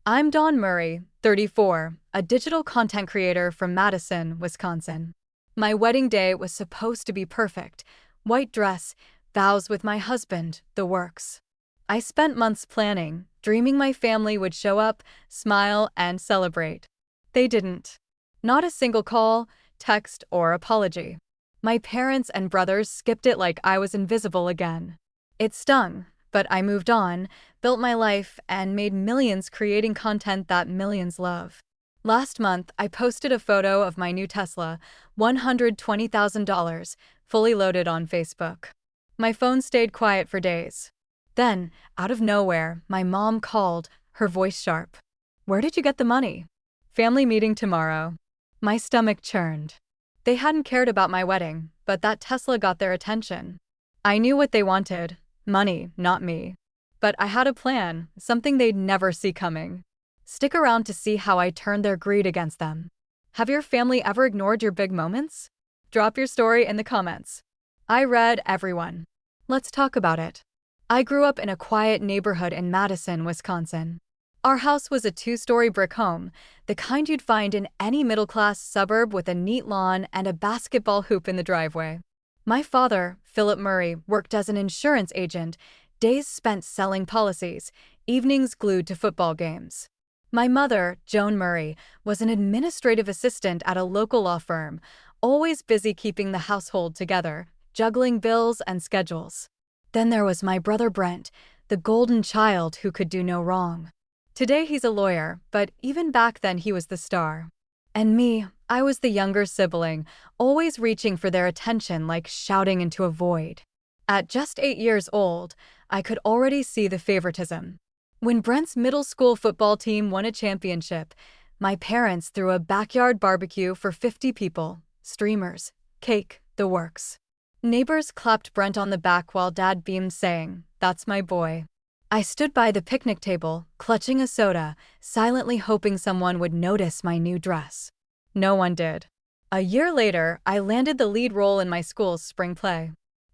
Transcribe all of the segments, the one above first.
I'm Dawn Murray, 34, a digital content creator from Madison, Wisconsin. My wedding day was supposed to be perfect. White dress, vows with my husband, the works. I spent months planning, dreaming my family would show up, smile, and celebrate. They didn't. Not a single call, text, or apology. My parents and brothers skipped it like I was invisible again. It stung, but I moved on, built my life, and made millions creating content that millions love. Last month, I posted a photo of my new Tesla, $120,000, fully loaded on Facebook. My phone stayed quiet for days. Then, out of nowhere, my mom called, her voice sharp. "Where did you get the money?" "Family meeting tomorrow." My stomach churned. They hadn't cared about my wedding, but that Tesla got their attention. I knew what they wanted. Money, not me. But I had a plan, something they'd never see coming. Stick around to see how I turned their greed against them. Have your family ever ignored your big moments? Drop your story in the comments. I read everyone. Let's talk about it. I grew up in a quiet neighborhood in Madison, Wisconsin. Our house was a two-story brick home, the kind you'd find in any middle-class suburb with a neat lawn and a basketball hoop in the driveway. My father, Philip Murray, worked as an insurance agent, days spent selling policies, evenings glued to football games. My mother, Joan Murray, was an administrative assistant at a local law firm, always busy keeping the household together, juggling bills and schedules. Then there was my brother Brent, the golden child who could do no wrong. Today he's a lawyer, but even back then he was the star. And me, I was the younger sibling, always reaching for their attention like shouting into a void. At just 8 years old, I could already see the favoritism. When Brent's middle school football team won a championship, my parents threw a backyard barbecue for 50 people, streamers, cake, the works. Neighbors clapped Brent on the back while Dad beamed saying, "That's my boy." I stood by the picnic table, clutching a soda, silently hoping someone would notice my new dress. No one did. A year later, I landed the lead role in my school's spring play.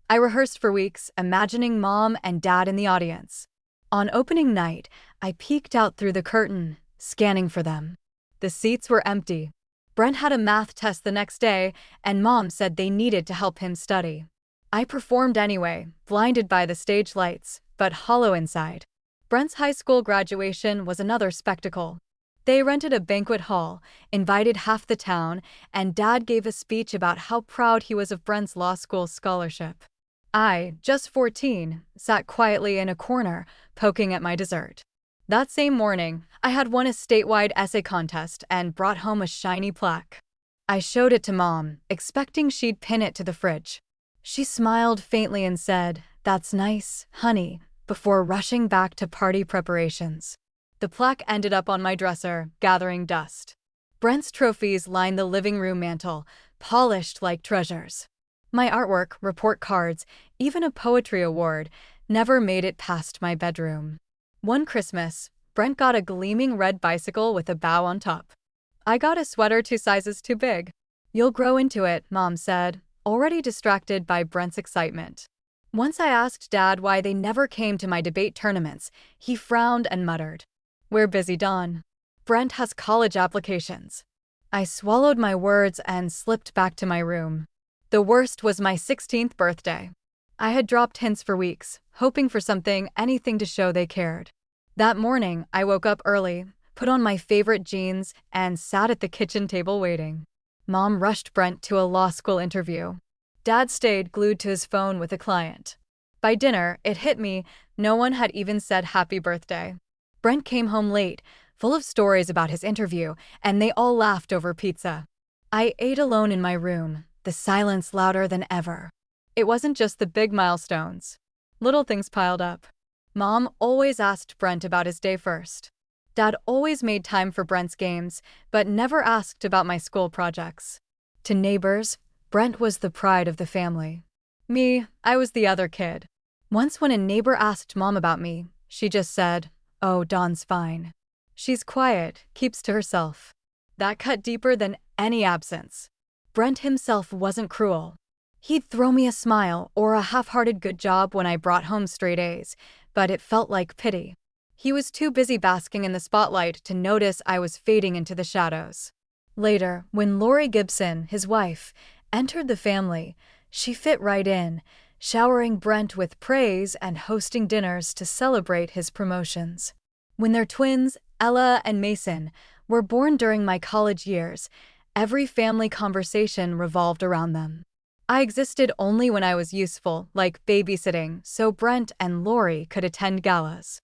I rehearsed for weeks, imagining Mom and Dad in the audience. On opening night, I peeked out through the curtain, scanning for them. The seats were empty. Brent had a math test the next day, and Mom said they needed to help him study. I performed anyway, blinded by the stage lights, but hollow inside. Brent's high school graduation was another spectacle. They rented a banquet hall, invited half the town, and Dad gave a speech about how proud he was of Brent's law school scholarship. I, just 14, sat quietly in a corner, poking at my dessert. That same morning, I had won a statewide essay contest and brought home a shiny plaque. I showed it to Mom, expecting she'd pin it to the fridge. She smiled faintly and said, "That's nice, honey," before rushing back to party preparations. The plaque ended up on my dresser, gathering dust. Brent's trophies lined the living room mantel, polished like treasures. My artwork, report cards, even a poetry award, never made it past my bedroom. One Christmas, Brent got a gleaming red bicycle with a bow on top. I got a sweater 2 sizes too big. "You'll grow into it," Mom said, already distracted by Brent's excitement. Once I asked Dad why they never came to my debate tournaments, he frowned and muttered, "We're busy, Dawn. Brent has college applications." I swallowed my words and slipped back to my room. The worst was my 16th birthday. I had dropped hints for weeks, hoping for something, anything to show they cared. That morning, I woke up early, put on my favorite jeans, and sat at the kitchen table waiting. Mom rushed Brent to a law school interview. Dad stayed glued to his phone with a client. By dinner, it hit me, no one had even said happy birthday. Brent came home late, full of stories about his interview, and they all laughed over pizza. I ate alone in my room, the silence louder than ever. It wasn't just the big milestones. Little things piled up. Mom always asked Brent about his day first. Dad always made time for Brent's games, but never asked about my school projects. To neighbors, Brent was the pride of the family. Me, I was the other kid. Once when a neighbor asked Mom about me, she just said, "Oh, Dawn's fine. She's quiet, keeps to herself." That cut deeper than any absence. Brent himself wasn't cruel. He'd throw me a smile or a half-hearted good job when I brought home straight A's, but it felt like pity. He was too busy basking in the spotlight to notice I was fading into the shadows. Later, when Lori Gibson, his wife, entered the family, she fit right in, showering Brent with praise and hosting dinners to celebrate his promotions. When their twins, Ella and Mason, were born during my college years, every family conversation revolved around them. I existed only when I was useful, like babysitting, so Brent and Lori could attend galas.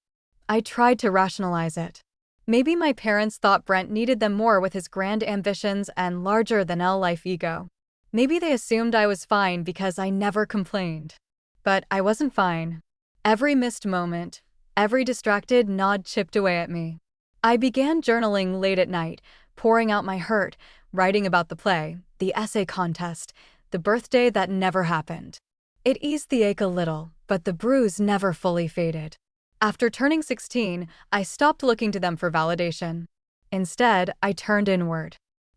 I tried to rationalize it. Maybe my parents thought Brent needed them more with his grand ambitions and larger-than-life ego. Maybe they assumed I was fine because I never complained. But I wasn't fine. Every missed moment, every distracted nod chipped away at me. I began journaling late at night, pouring out my hurt, writing about the play, the essay contest, the birthday that never happened. It eased the ache a little, but the bruise never fully faded. After turning 16, I stopped looking to them for validation. Instead, I turned inward.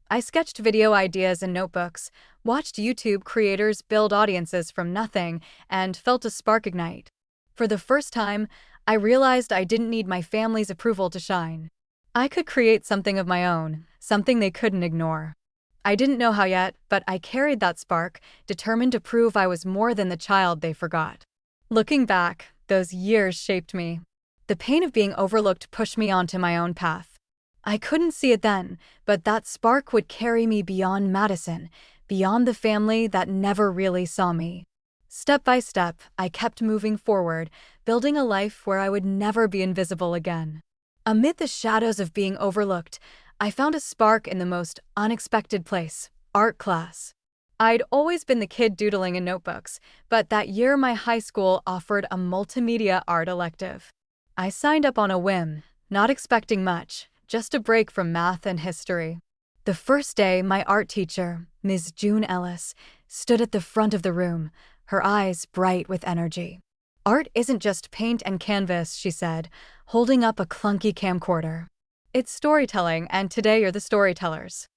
I sketched video ideas in notebooks, watched YouTube creators build audiences from nothing, and felt a spark ignite. For the first time, I realized I didn't need my family's approval to shine. I could create something of my own, something they couldn't ignore. I didn't know how yet, but I carried that spark, determined to prove I was more than the child they forgot. Looking back, those years shaped me. The pain of being overlooked pushed me onto my own path. I couldn't see it then, but that spark would carry me beyond Madison, beyond the family that never really saw me. Step by step, I kept moving forward, building a life where I would never be invisible again. Amid the shadows of being overlooked, I found a spark in the most unexpected place: art class. I'd always been the kid doodling in notebooks, but that year my high school offered a multimedia art elective. I signed up on a whim, not expecting much, just a break from math and history. The first day, my art teacher, Ms. June Ellis, stood at the front of the room, her eyes bright with energy. "Art isn't just paint and canvas," she said, holding up a clunky camcorder. "It's storytelling, and today you're the storytellers."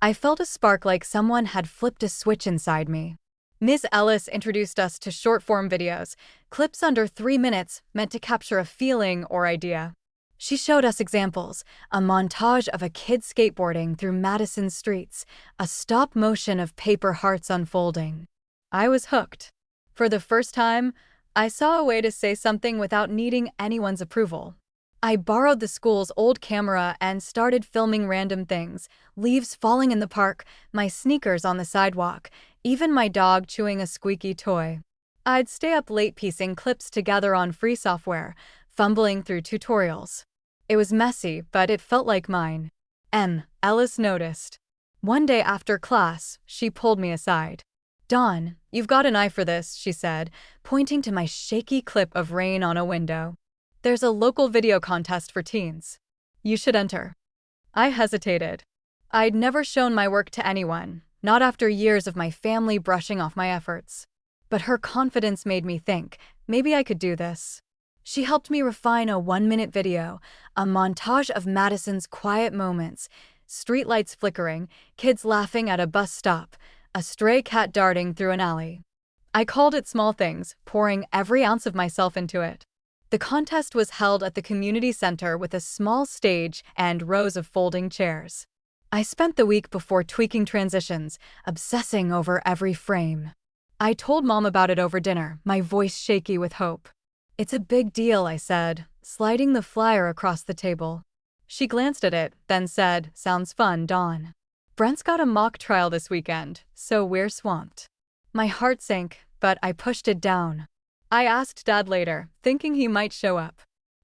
I felt a spark like someone had flipped a switch inside me. Ms. Ellis introduced us to short-form videos, clips under 3 minutes meant to capture a feeling or idea. She showed us examples, a montage of a kid skateboarding through Madison's streets, a stop motion of paper hearts unfolding. I was hooked. For the first time, I saw a way to say something without needing anyone's approval. I borrowed the school's old camera and started filming random things: leaves falling in the park, my sneakers on the sidewalk, even my dog chewing a squeaky toy. I'd stay up late piecing clips together on free software, fumbling through tutorials. It was messy, but it felt like mine. Ellis noticed. One day after class, she pulled me aside. "Dawn, you've got an eye for this," she said, pointing to my shaky clip of rain on a window. "There's a local video contest for teens. You should enter." I hesitated. I'd never shown my work to anyone, not after years of my family brushing off my efforts. But her confidence made me think, maybe I could do this. She helped me refine a 1-minute video, a montage of Madison's quiet moments: streetlights flickering, kids laughing at a bus stop, a stray cat darting through an alley. I called it Small Things, pouring every ounce of myself into it. The contest was held at the community center with a small stage and rows of folding chairs. I spent the week before tweaking transitions, obsessing over every frame. I told Mom about it over dinner, my voice shaky with hope. "It's a big deal," I said, sliding the flyer across the table. She glanced at it, then said, "Sounds fun, Dawn. Brent's got a mock trial this weekend, so we're swamped." My heart sank, but I pushed it down. I asked Dad later, thinking he might show up.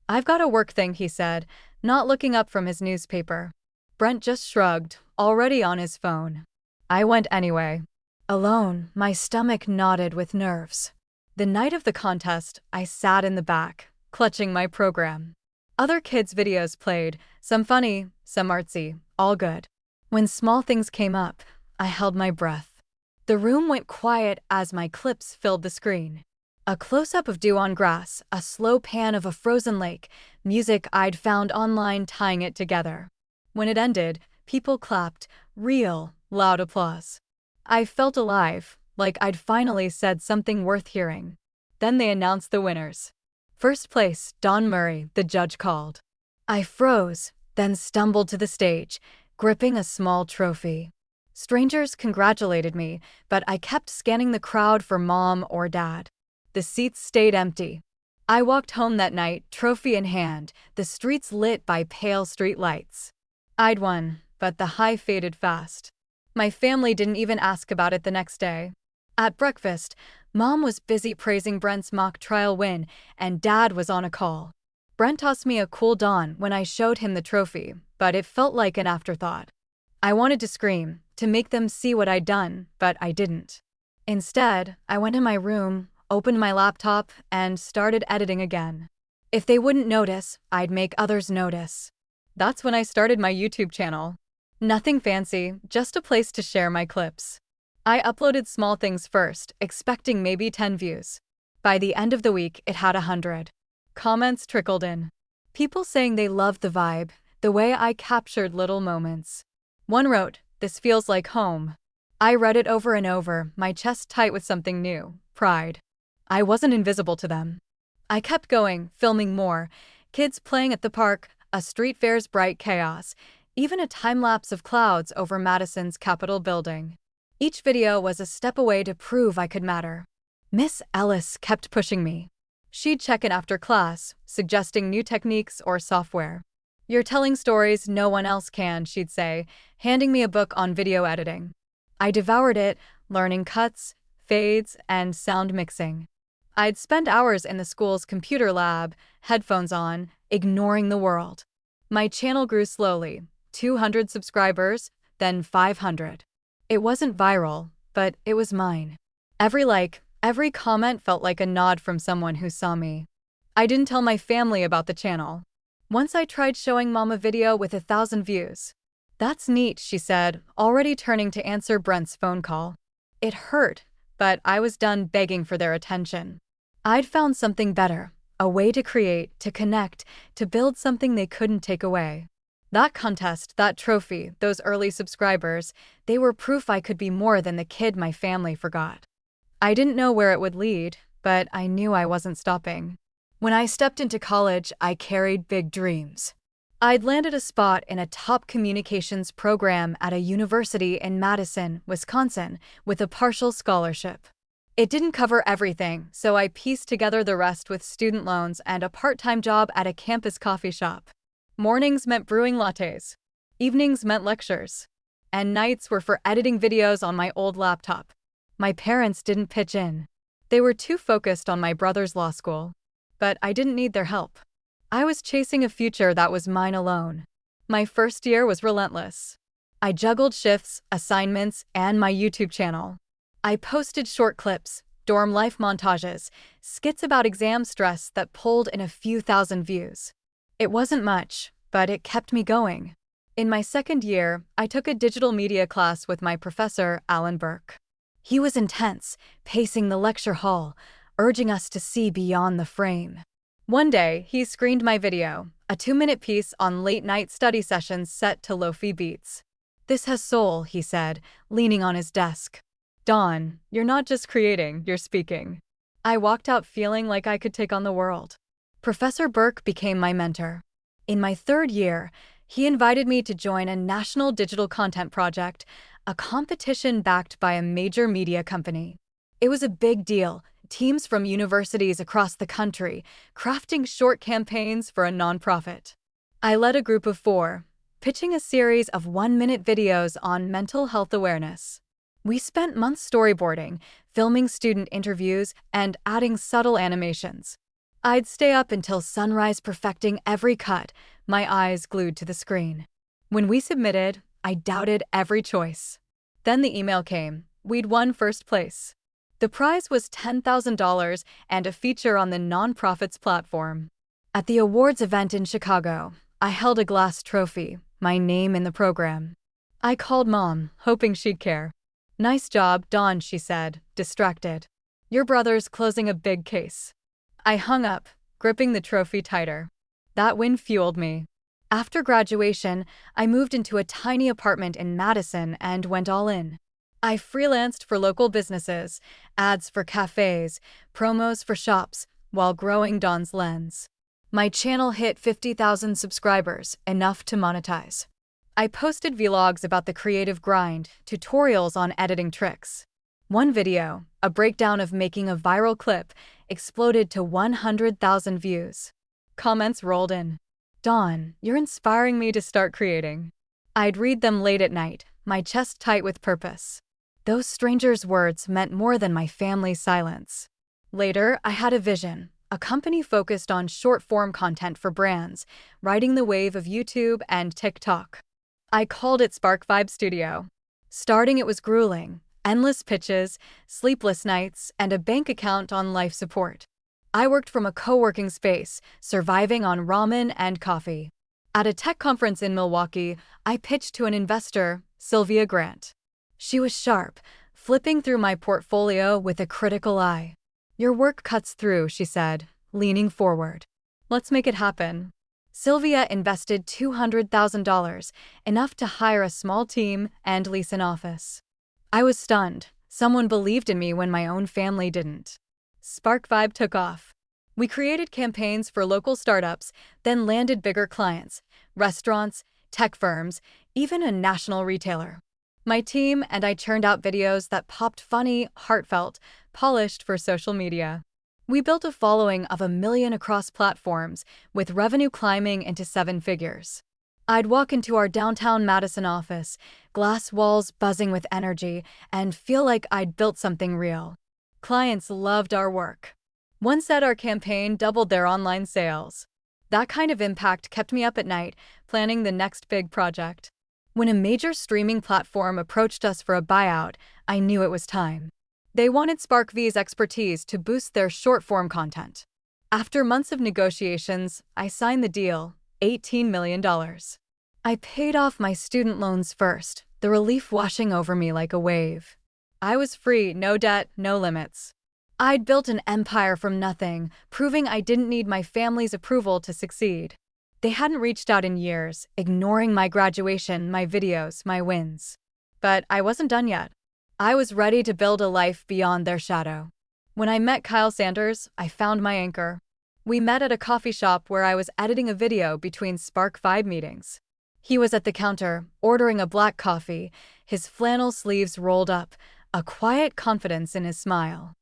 "I've got a work thing," he said, not looking up from his newspaper. Brent just shrugged, already on his phone. I went anyway. Alone, my stomach knotted with nerves. The night of the contest, I sat in the back, clutching my program. Other kids' videos played, some funny, some artsy, all good. When Small Things came up, I held my breath. The room went quiet as my clips filled the screen. A close-up of dew on grass, a slow pan of a frozen lake, music I'd found online tying it together. When it ended, people clapped, real, loud applause. I felt alive, like I'd finally said something worth hearing. Then they announced the winners. First place, Don Murray, the judge called. I froze, then stumbled to the stage, gripping a small trophy. Strangers congratulated me, but I kept scanning the crowd for mom or dad. The seats stayed empty. I walked home that night, trophy in hand, the streets lit by pale street lights. I'd won, but the high faded fast. My family didn't even ask about it the next day. At breakfast, Mom was busy praising Brent's mock trial win, and Dad was on a call. Brent tossed me a cool dawn when I showed him the trophy, but it felt like an afterthought. I wanted to scream, to make them see what I'd done, but I didn't. Instead, I went in my room, opened my laptop, and started editing again. If they wouldn't notice, I'd make others notice. That's when I started my YouTube channel. Nothing fancy, just a place to share my clips. I uploaded small things first, expecting maybe 10 views. By the end of the week, it had 100. Comments trickled in. People saying they loved the vibe, the way I captured little moments. One wrote, "This feels like home." I read it over and over, my chest tight with something new, pride. I wasn't invisible to them. I kept going, filming more. Kids playing at the park, a street fair's bright chaos, even a time-lapse of clouds over Madison's Capitol building. Each video was a step away to prove I could matter. Miss Ellis kept pushing me. She'd check in after class, suggesting new techniques or software. "You're telling stories no one else can," she'd say, handing me a book on video editing. I devoured it, learning cuts, fades, and sound mixing. I'd spend hours in the school's computer lab, headphones on, ignoring the world. My channel grew slowly, 200 subscribers, then 500. It wasn't viral, but it was mine. Every like, every comment felt like a nod from someone who saw me. I didn't tell my family about the channel. Once I tried showing Mom a video with 1,000 views. "That's neat," she said, already turning to answer Brent's phone call. It hurt, but I was done begging for their attention. I'd found something better, a way to create, to connect, to build something they couldn't take away. That contest, that trophy, those early subscribers, they were proof I could be more than the kid my family forgot. I didn't know where it would lead, but I knew I wasn't stopping. When I stepped into college, I carried big dreams. I'd landed a spot in a top communications program at a university in Madison, Wisconsin, with a partial scholarship. It didn't cover everything, so I pieced together the rest with student loans and a part-time job at a campus coffee shop. Mornings meant brewing lattes. Evenings meant lectures. And nights were for editing videos on my old laptop. My parents didn't pitch in. They were too focused on my brother's law school. But I didn't need their help. I was chasing a future that was mine alone. My first year was relentless. I juggled shifts, assignments, and my YouTube channel. I posted short clips, dorm life montages, skits about exam stress that pulled in a few thousand views. It wasn't much, but it kept me going. In my second year, I took a digital media class with my professor, Alan Burke. He was intense, pacing the lecture hall, urging us to see beyond the frame. One day, he screened my video, a 2-minute piece on late-night study sessions set to lo-fi beats. "This has soul," he said, leaning on his desk. "Dawn, you're not just creating, you're speaking." I walked out feeling like I could take on the world. Professor Burke became my mentor. In my third year, he invited me to join a national digital content project, a competition backed by a major media company. It was a big deal, teams from universities across the country, crafting short campaigns for a nonprofit. I led a group of 4, pitching a series of 1-minute videos on mental health awareness. We spent months storyboarding, filming student interviews, and adding subtle animations. I'd stay up until sunrise perfecting every cut, my eyes glued to the screen. When we submitted, I doubted every choice. Then the email came. We'd won first place. The prize was $10,000 and a feature on the nonprofit's platform. At the awards event in Chicago, I held a glass trophy, my name in the program. I called Mom, hoping she'd care. "Nice job, Dawn," she said, distracted. "Your brother's closing a big case." I hung up, gripping the trophy tighter. That win fueled me. After graduation, I moved into a tiny apartment in Madison and went all in. I freelanced for local businesses, ads for cafes, promos for shops, while growing Dawn's lens. My channel hit 50,000 subscribers, enough to monetize. I posted vlogs about the creative grind, tutorials on editing tricks. One video, a breakdown of making a viral clip, exploded to 100,000 views. Comments rolled in. "Dawn, you're inspiring me to start creating." I'd read them late at night, my chest tight with purpose. Those strangers' words meant more than my family's silence. Later, I had a vision, a company focused on short-form content for brands, riding the wave of YouTube and TikTok. I called it Spark Vibe Studio. Starting, it was grueling. Endless pitches, sleepless nights, and a bank account on life support. I worked from a co-working space, surviving on ramen and coffee. At a tech conference in Milwaukee, I pitched to an investor, Sylvia Grant. She was sharp, flipping through my portfolio with a critical eye. "Your work cuts through," she said, leaning forward. "Let's make it happen." Sylvia invested $200,000, enough to hire a small team and lease an office. I was stunned. Someone believed in me when my own family didn't. Spark Vibe took off. We created campaigns for local startups, then landed bigger clients, restaurants, tech firms, even a national retailer. My team and I churned out videos that popped funny, heartfelt, polished for social media. We built a following of 1 million across platforms, with revenue climbing into 7 figures. I'd walk into our downtown Madison office, glass walls buzzing with energy, and feel like I'd built something real. Clients loved our work. One said our campaign doubled their online sales. That kind of impact kept me up at night, planning the next big project. When a major streaming platform approached us for a buyout, I knew it was time. They wanted Spark V's expertise to boost their short-form content. After months of negotiations, I signed the deal, $18 million. I paid off my student loans first, the relief washing over me like a wave. I was free, no debt, no limits. I'd built an empire from nothing, proving I didn't need my family's approval to succeed. They hadn't reached out in years, ignoring my graduation, my videos, my wins. But I wasn't done yet. I was ready to build a life beyond their shadow. When I met Kyle Sanders, I found my anchor. We met at a coffee shop where I was editing a video between Spark Vibe meetings. He was at the counter, ordering a black coffee, his flannel sleeves rolled up, a quiet confidence in his smile.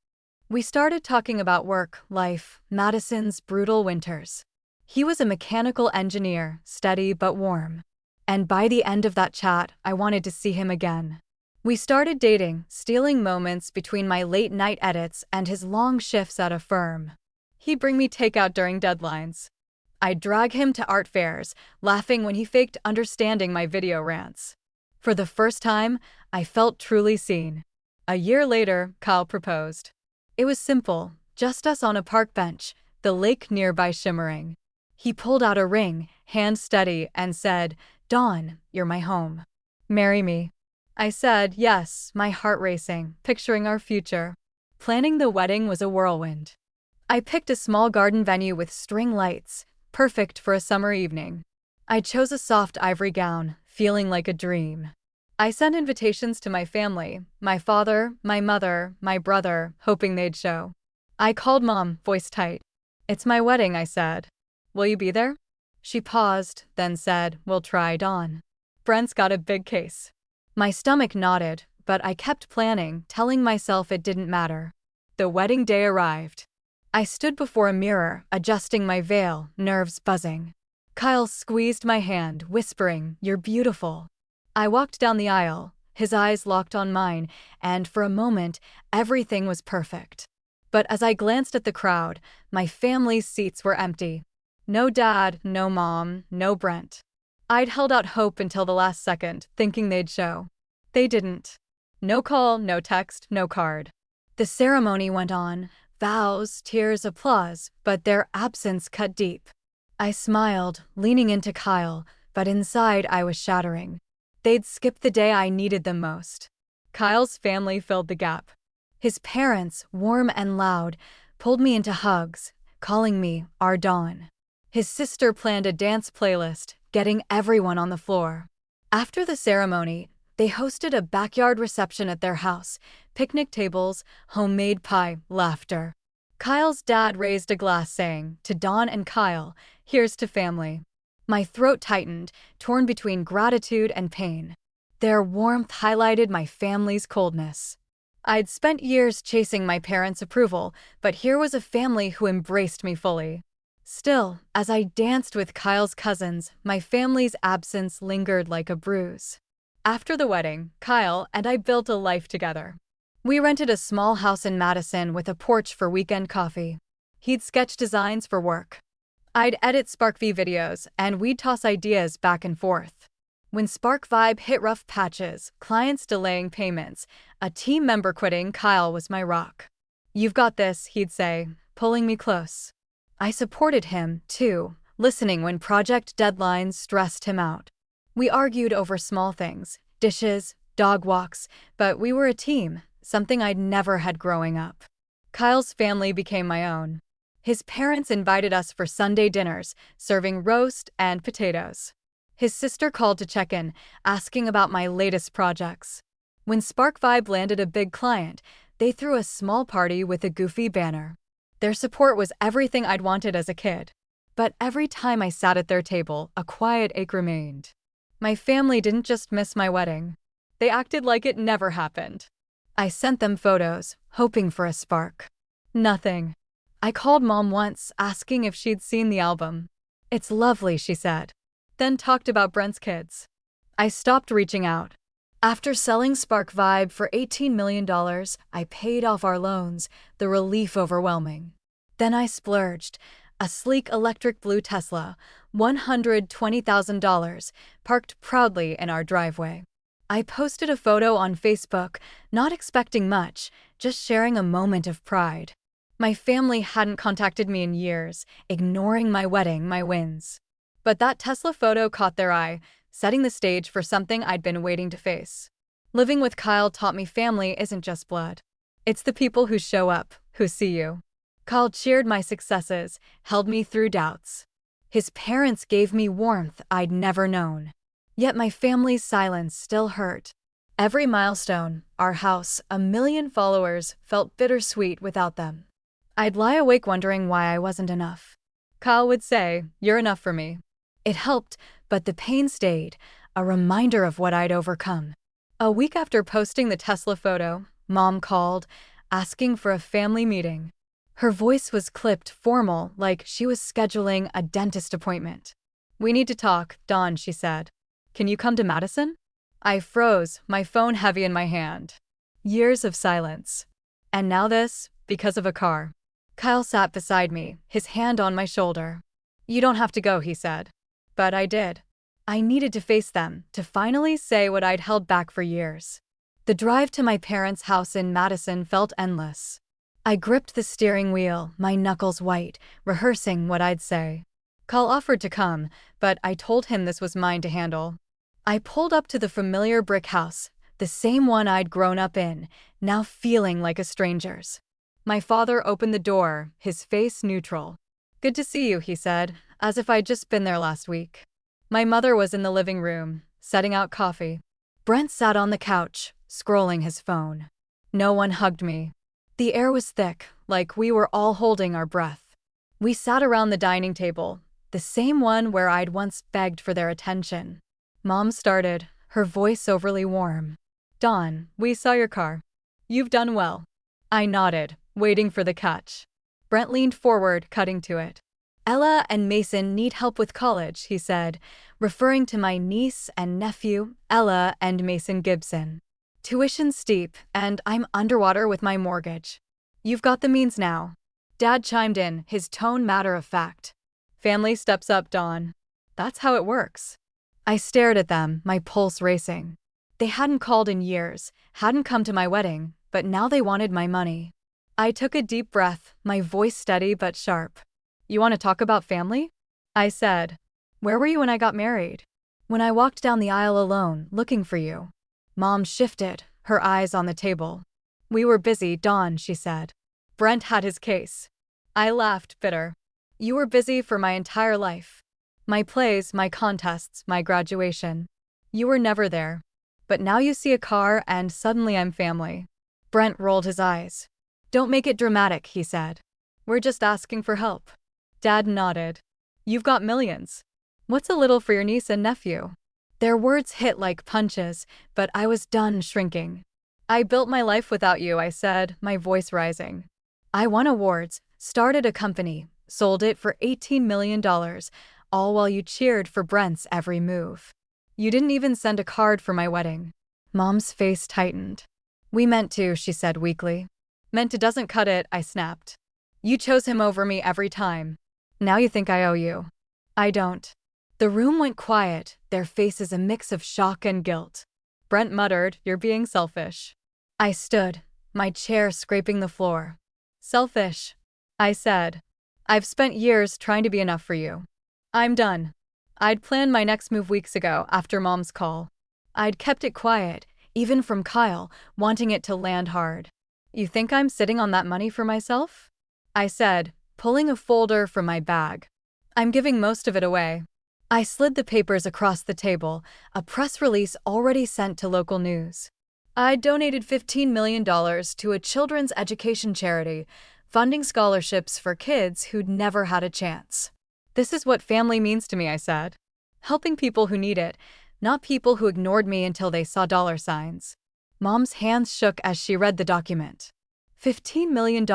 We started talking about work, life, Madison's brutal winters. He was a mechanical engineer, steady but warm. And by the end of that chat, I wanted to see him again. We started dating, stealing moments between my late-night edits and his long shifts at a firm. He'd bring me takeout during deadlines. I'd drag him to art fairs, laughing when he faked understanding my video rants. For the first time, I felt truly seen. A year later, Kyle proposed. It was simple, just us on a park bench, the lake nearby shimmering. He pulled out a ring, hand steady, and said, "Dawn, you're my home. Marry me." I said yes, my heart racing, picturing our future. Planning the wedding was a whirlwind. I picked a small garden venue with string lights, perfect for a summer evening. I chose a soft ivory gown, feeling like a dream. I sent invitations to my family, my father, my mother, my brother, hoping they'd show. I called Mom, voice tight. "It's my wedding," I said. "Will you be there?" She paused, then said, "We'll try, Dawn. Brent's got a big case." My stomach nodded, but I kept planning, telling myself it didn't matter. The wedding day arrived. I stood before a mirror, adjusting my veil, nerves buzzing. Kyle squeezed my hand, whispering, "You're beautiful." I walked down the aisle, his eyes locked on mine, and for a moment, everything was perfect. But as I glanced at the crowd, my family's seats were empty. No dad, no mom, no Brent. I'd held out hope until the last second, thinking they'd show. They didn't. No call, no text, no card. The ceremony went on, vows, tears, applause, but their absence cut deep. I smiled, leaning into Kyle, but inside I was shattering. They'd skipped the day I needed them most. Kyle's family filled the gap. His parents, warm and loud, pulled me into hugs, calling me our Dawn. His sister planned a dance playlist, getting everyone on the floor. After the ceremony, they hosted a backyard reception at their house, picnic tables, homemade pie, laughter. Kyle's dad raised a glass saying, "To Dawn and Kyle, here's to family." My throat tightened, torn between gratitude and pain. Their warmth highlighted my family's coldness. I'd spent years chasing my parents' approval, but here was a family who embraced me fully. Still, as I danced with Kyle's cousins, my family's absence lingered like a bruise. After the wedding, Kyle and I built a life together. We rented a small house in Madison with a porch for weekend coffee. He'd sketch designs for work. I'd edit SparkV videos, and we'd toss ideas back and forth. When Spark Vibe hit rough patches, clients delaying payments, a team member quitting, Kyle was my rock. "You've got this," he'd say, pulling me close. I supported him, too, listening when project deadlines stressed him out. We argued over small things, dishes, dog walks, but we were a team, something I'd never had growing up. Kyle's family became my own. His parents invited us for Sunday dinners, serving roast and potatoes. His sister called to check in, asking about my latest projects. When Spark Vibe landed a big client, they threw a small party with a goofy banner. Their support was everything I'd wanted as a kid. But every time I sat at their table, a quiet ache remained. My family didn't just miss my wedding. They acted like it never happened. I sent them photos, hoping for a spark. Nothing. I called Mom once, asking if she'd seen the album. "It's lovely," she said. Then talked about Brent's kids. I stopped reaching out. After selling Spark Vibe for $18 million, I paid off our loans, the relief overwhelming. Then I splurged. A sleek electric blue Tesla, $120,000, parked proudly in our driveway. I posted a photo on Facebook, not expecting much, just sharing a moment of pride. My family hadn't contacted me in years, ignoring my wedding, my wins. But that Tesla photo caught their eye, setting the stage for something I'd been waiting to face. Living with Kyle taught me family isn't just blood. It's the people who show up, who see you. Kyle cheered my successes, held me through doubts. His parents gave me warmth I'd never known. Yet my family's silence still hurt. Every milestone, our house, 1 million followers, felt bittersweet without them. I'd lie awake wondering why I wasn't enough. Kyle would say, "You're enough for me." It helped, but the pain stayed, a reminder of what I'd overcome. A week after posting the Tesla photo, Mom called, asking for a family meeting. Her voice was clipped formal, like she was scheduling a dentist appointment. "We need to talk, Dawn," she said. "Can you come to Madison?" I froze, my phone heavy in my hand. Years of silence. And now this, because of a car. Kyle sat beside me, his hand on my shoulder. "You don't have to go," he said. But I did. I needed to face them, to finally say what I'd held back for years. The drive to my parents' house in Madison felt endless. I gripped the steering wheel, my knuckles white, rehearsing what I'd say. Kyle offered to come, but I told him this was mine to handle. I pulled up to the familiar brick house, the same one I'd grown up in, now feeling like a stranger's. My father opened the door, his face neutral. "Good to see you," he said, as if I'd just been there last week. My mother was in the living room, setting out coffee. Brent sat on the couch, scrolling his phone. No one hugged me. The air was thick, like we were all holding our breath. We sat around the dining table, the same one where I'd once begged for their attention. Mom started, her voice overly warm. "Dawn, we saw your car. You've done well." I nodded, waiting for the catch. Brent leaned forward, cutting to it. "Ella and Mason need help with college," he said, referring to my niece and nephew, Ella and Mason Gibson. "Tuition's steep, and I'm underwater with my mortgage. You've got the means now." Dad chimed in, his tone matter of fact. "Family steps up, Dawn. That's how it works." I stared at them, my pulse racing. They hadn't called in years, hadn't come to my wedding, but now they wanted my money. I took a deep breath, my voice steady but sharp. "You want to talk about family?" I said. "Where were you when I got married?" "When I walked down the aisle alone, looking for you." Mom shifted, her eyes on the table. "We were busy, Dawn," she said. "Brent had his case." I laughed, bitter. "You were busy for my entire life. My plays, my contests, my graduation. You were never there. But now you see a car and suddenly I'm family." Brent rolled his eyes. "Don't make it dramatic," he said. We're just asking for help. Dad nodded. You've got millions. What's a little for your niece and nephew? Their words hit like punches, but I was done shrinking. I built my life without you, I said, my voice rising. I won awards, started a company, sold it for $18 million, all while you cheered for Brent's every move. You didn't even send a card for my wedding. Mom's face tightened. We meant to, she said weakly. Meant to doesn't cut it, I snapped. You chose him over me every time. Now you think I owe you. I don't. The room went quiet, their faces a mix of shock and guilt. Brent muttered, you're being selfish. I stood, my chair scraping the floor. Selfish, I said. I've spent years trying to be enough for you. I'm done. I'd planned my next move weeks ago after Mom's call. I'd kept it quiet, even from Kyle, wanting it to land hard. You think I'm sitting on that money for myself? I said, pulling a folder from my bag. I'm giving most of it away. I slid the papers across the table, a press release already sent to local news. I donated $15 million to a children's education charity, funding scholarships for kids who'd never had a chance. This is what family means to me, I said. Helping people who need it, not people who ignored me until they saw dollar signs. Mom's hands shook as she read the document. $15 million,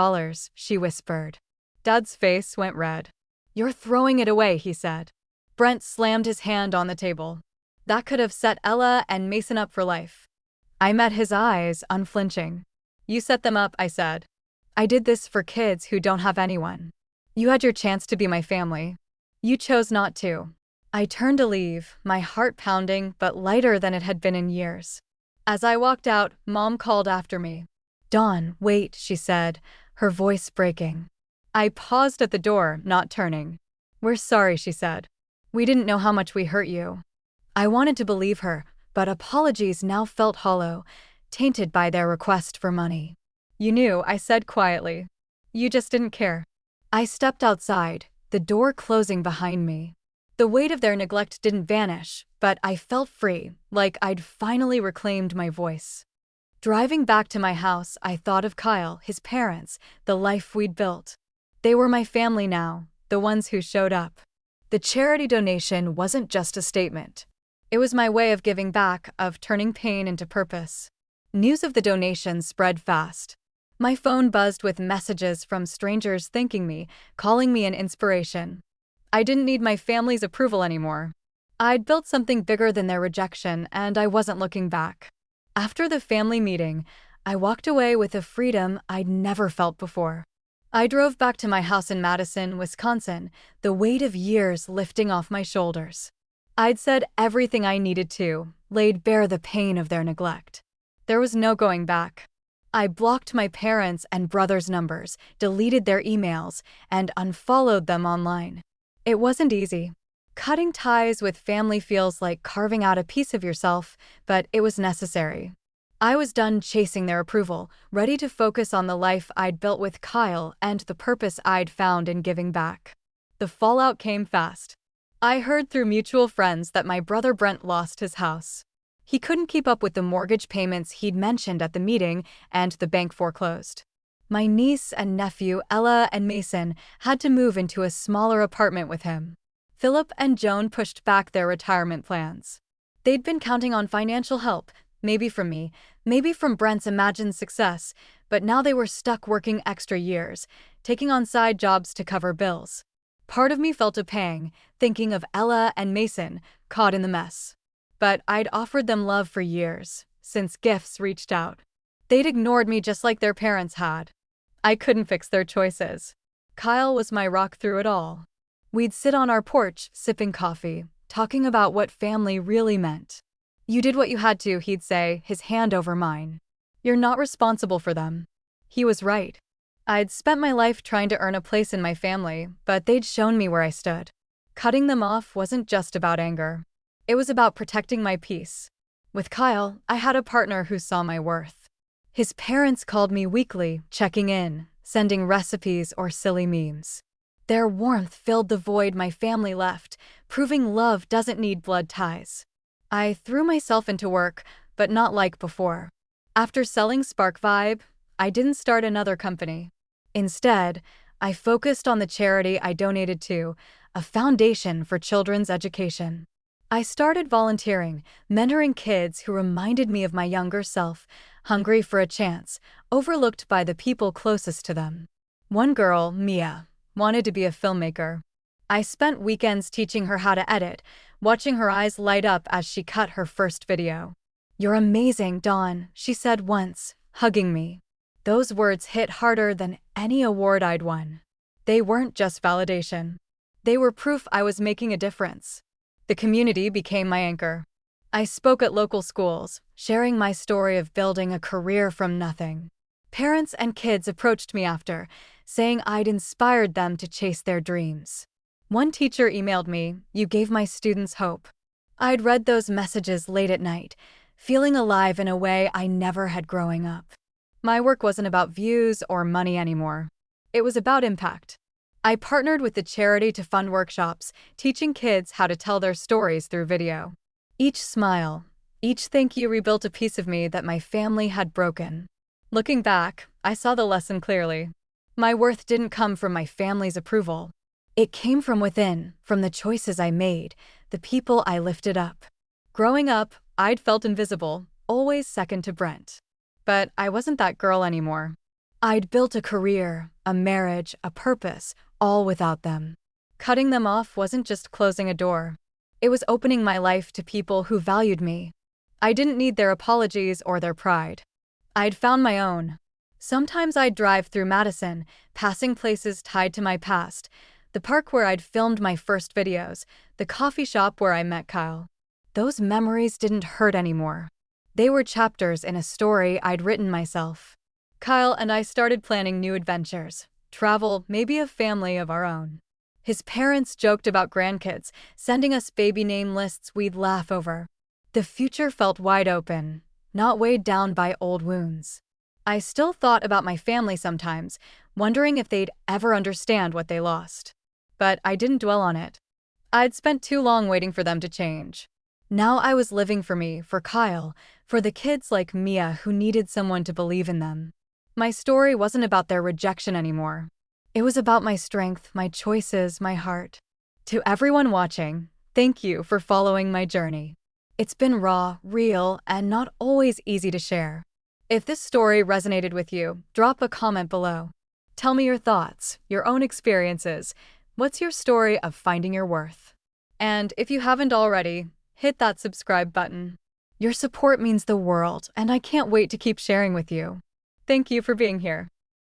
she whispered. Dad's face went red. You're throwing it away, he said. Brent slammed his hand on the table. That could have set Ella and Mason up for life. I met his eyes, unflinching. You set them up, I said. I did this for kids who don't have anyone. You had your chance to be my family. You chose not to. I turned to leave, my heart pounding but lighter than it had been in years. As I walked out, Mom called after me. Dawn, wait, she said, her voice breaking. I paused at the door, not turning. We're sorry, she said. We didn't know how much we hurt you. I wanted to believe her, but apologies now felt hollow, tainted by their request for money. You knew, I said quietly. You just didn't care. I stepped outside, the door closing behind me. The weight of their neglect didn't vanish, but I felt free, like I'd finally reclaimed my voice. Driving back to my house, I thought of Kyle, his parents, the life we'd built. They were my family now, the ones who showed up. The charity donation wasn't just a statement. It was my way of giving back, of turning pain into purpose. News of the donation spread fast. My phone buzzed with messages from strangers thanking me, calling me an inspiration. I didn't need my family's approval anymore. I'd built something bigger than their rejection, and I wasn't looking back. After the family meeting, I walked away with a freedom I'd never felt before. I drove back to my house in Madison, Wisconsin, the weight of years lifting off my shoulders. I'd said everything I needed to, laid bare the pain of their neglect. There was no going back. I blocked my parents' and brothers' numbers, deleted their emails, and unfollowed them online. It wasn't easy. Cutting ties with family feels like carving out a piece of yourself, but it was necessary. I was done chasing their approval, ready to focus on the life I'd built with Kyle and the purpose I'd found in giving back. The fallout came fast. I heard through mutual friends that my brother Brent lost his house. He couldn't keep up with the mortgage payments he'd mentioned at the meeting, and the bank foreclosed. My niece and nephew, Ella and Mason, had to move into a smaller apartment with him. Philip and Joan pushed back their retirement plans. They'd been counting on financial help, maybe from me, maybe from Brent's imagined success, but now they were stuck working extra years, taking on side jobs to cover bills. Part of me felt a pang, thinking of Ella and Mason, caught in the mess. But I'd offered them love for years, since gifts reached out. They'd ignored me just like their parents had. I couldn't fix their choices. Kyle was my rock through it all. We'd sit on our porch, sipping coffee, talking about what family really meant. You did what you had to, he'd say, his hand over mine. You're not responsible for them. He was right. I'd spent my life trying to earn a place in my family, but they'd shown me where I stood. Cutting them off wasn't just about anger. It was about protecting my peace. With Kyle, I had a partner who saw my worth. His parents called me weekly, checking in, sending recipes or silly memes. Their warmth filled the void my family left, proving love doesn't need blood ties. I threw myself into work, but not like before. After selling Spark Vibe, I didn't start another company. Instead, I focused on the charity I donated to, a foundation for children's education. I started volunteering, mentoring kids who reminded me of my younger self, hungry for a chance, overlooked by the people closest to them. One girl, Mia, wanted to be a filmmaker. I spent weekends teaching her how to edit, watching her eyes light up as she cut her first video. "You're amazing, Dawn," she said once, hugging me. Those words hit harder than any award I'd won. They weren't just validation. They were proof I was making a difference. The community became my anchor. I spoke at local schools, sharing my story of building a career from nothing. Parents and kids approached me after, saying I'd inspired them to chase their dreams. One teacher emailed me, "You gave my students hope." I'd read those messages late at night, feeling alive in a way I never had growing up. My work wasn't about views or money anymore. It was about impact. I partnered with the charity to fund workshops, teaching kids how to tell their stories through video. Each smile, each thank you rebuilt a piece of me that my family had broken. Looking back, I saw the lesson clearly. My worth didn't come from my family's approval. It came from within, from the choices I made, the people I lifted up. Growing up, I'd felt invisible, always second to Brent. But I wasn't that girl anymore. I'd built a career, a marriage, a purpose, all without them. Cutting them off wasn't just closing a door. It was opening my life to people who valued me. I didn't need their apologies or their pride. I'd found my own. Sometimes I'd drive through Madison, passing places tied to my past, the park where I'd filmed my first videos, the coffee shop where I met Kyle. Those memories didn't hurt anymore. They were chapters in a story I'd written myself. Kyle and I started planning new adventures, travel, maybe a family of our own. His parents joked about grandkids, sending us baby name lists we'd laugh over. The future felt wide open, not weighed down by old wounds. I still thought about my family sometimes, wondering if they'd ever understand what they lost. But I didn't dwell on it. I'd spent too long waiting for them to change. Now I was living for me, for Kyle, for the kids like Mia who needed someone to believe in them. My story wasn't about their rejection anymore. It was about my strength, my choices, my heart. To everyone watching, thank you for following my journey. It's been raw, real, and not always easy to share. If this story resonated with you, drop a comment below. Tell me your thoughts, your own experiences. What's your story of finding your worth? And if you haven't already, hit that subscribe button. Your support means the world, and I can't wait to keep sharing with you. Thank you for being here.